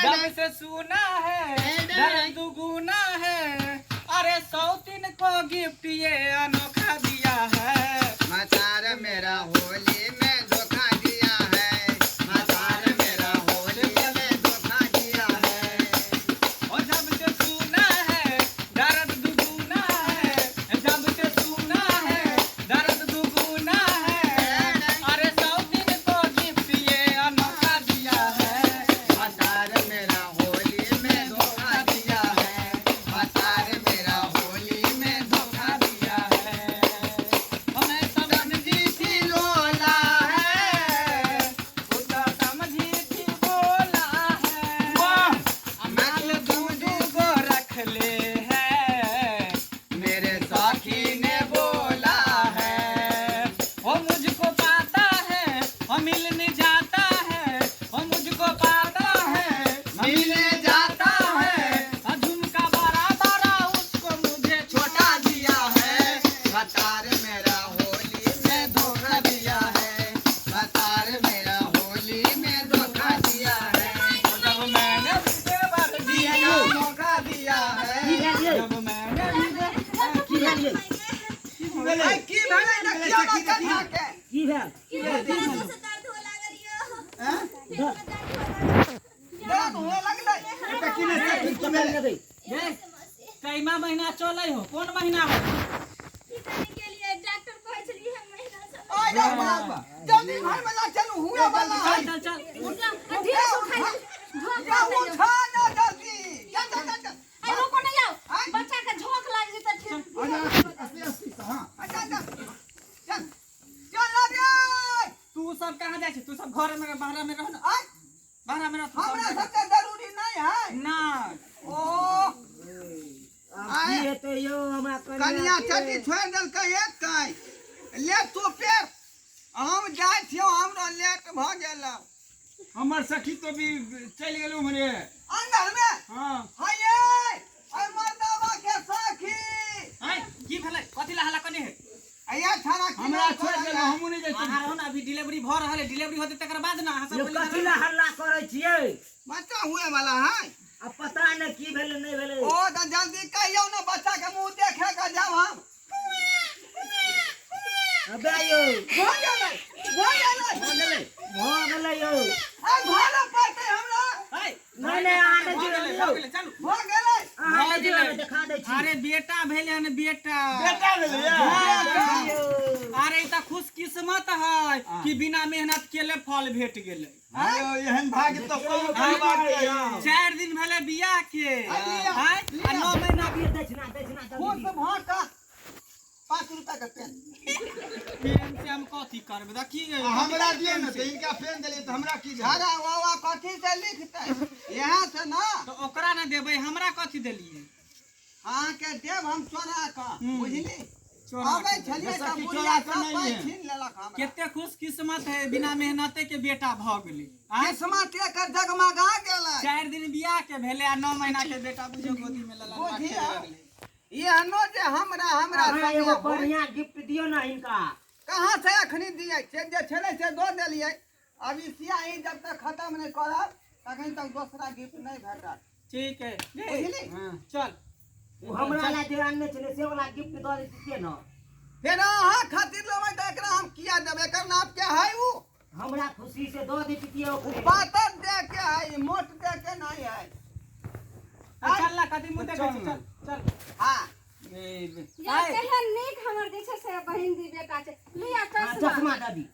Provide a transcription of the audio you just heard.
जब से सुना है दर्द दुगुना है, अरे सौतीन को गिफ्ट ये अनोखा दिया है। मतार मेरा होली में धोखा दिया है, मतार मेरा होली में धोखा दिया है। और जब से सुना है दर्द दुगुना है, जब से सुना है दर्द दुगुना है, अरे सौतीन को गिफ्ट ये अनोखा दिया है। मतार मेरा होली में धोखा दिया है, मतार मेरा होली में धोखा दिया है। हमें समझी थी लोला है, खुदा समझी थी बोला है, माल दूधू को रख ले है, मेरे साथी ने बोला है। वो मुझको पाता है वो मिलने जाता है, वो मुझको पाता है मिलने जाता है, झुमका बड़ा बड़ा उसको मुझे छोटा दिया है। मतार मेरा होली में धोखा दिया है, मतार मेरा होली में धोखा दिया है। जब मैंने तुझे भर दिया धोखा दिया है। जब मैंने आई की भले देखियो ना कथा के। हैं? दर्द होने लगले। कैमा महीना चले हो, कौन महीना हो? आई रे बाबा, जल्दी घर में ला चलू हुए वाला है। चल चल या उठा ना जल्दी। चल चल चल चल। अच्छा अच्छा। चल। चल ना रे। तू सब कहाँ जाए छे? तू सब घर में बाहर में रह ना, आई बाहर में रह तू हमरा सब। सबके जरूरी नहीं है। ना ओ कनिया चटी छोड़ दल के एक काई ले तो पेर हम जाय छियो, हमरा लेट भ गेल। हमर सखी तो भी चल गेलू मरे। अंदर में हाँ हाये ओय मर्दावा के सखी हाय की भेलै? कथि ला हल्ला कने है? आया थाना हमरा छोड़ गेल, हमहू नहीं जाय बाहर हो ना, अभी डिलीवरी भ रहल है, डिलीवरी होते तकर बाद ना हंसा बोली कथिला हल्ला करे छियै? बच्चा हुए वाला है। अब पता नहीं की भेले नहीं भेले। ओ त जल्दी कहियो ना, बच्चा के मुंह देखे के जाब हम। अबे यो हो गेलै हो गेले यो। ए घर पड़ते हमरा हाय नहीं नहीं आने भ गेलै, दियो। भ गेलै, चलू। हो गेलै। आने दियो दिखा दे छी। अरे बेटा भेले हन बेटा। बेटा भेलै हाँ। अरे त खुश किस्मत है कि बिना मेहनत केले फल भेट गेलै। अरे एहन भाग तो कोनो बात नहीं। 4 दिन भेले बियाह के, हाय आ 9 महीना भी दक्षिणा खून से भाटा 5 रुपया के पेन। पेन से हम कथी करबे? देखी हमरा दियो ना तो इनका पेन देलिए तो हमरा की अरे वाह कथी से लिखते यहाँ से ना तो ओकरा ना देबै, हमरा कथी देलिए? हाँ के देव हम चोरा का बुझली। चोरा अबे के। छलिए जैसा त कि बुढ़िया चोरा सब के नहीं पाई है। छीन लेलक हमरा। केते खुश किस्मत है, बिना मेहनते के बेटा भ गेलै। हाय किस्मत एकर जगमगा गेलै। 4 दिन बियाह के भेले आ 9 महीना के बेटा बुझियो गोदी में लला बुझिया। एहनो जे हमरा हमरा एगो संगे बढ़िया गिफ्ट दियो ना इनका। कहाँ से अखनी दिए से जे छले से दो देलिए। अभी सियाही जब तक खत्म नहीं करब तखन तक दूसरा गिफ्ट नहीं भेटत। ठीक है बुझली। चल। वो हमरा ला दीवान में चले से वाला गिफ्ट दे दीजिए ना। फिर अहाँ खातिर लेबै त एकरा हम किया देबै? एकर नाम क्या है उ? हमरा खुशी से दे दीजिए ओकरे। पातर दे के है, मोट दे के नहीं है। चल ला कथी मुंह देखै छी, चल चल। हाँ ए या केहन नीक हमर जे छै से बहिन दी बेटा छै लिया चश्मा चश्मा दादी।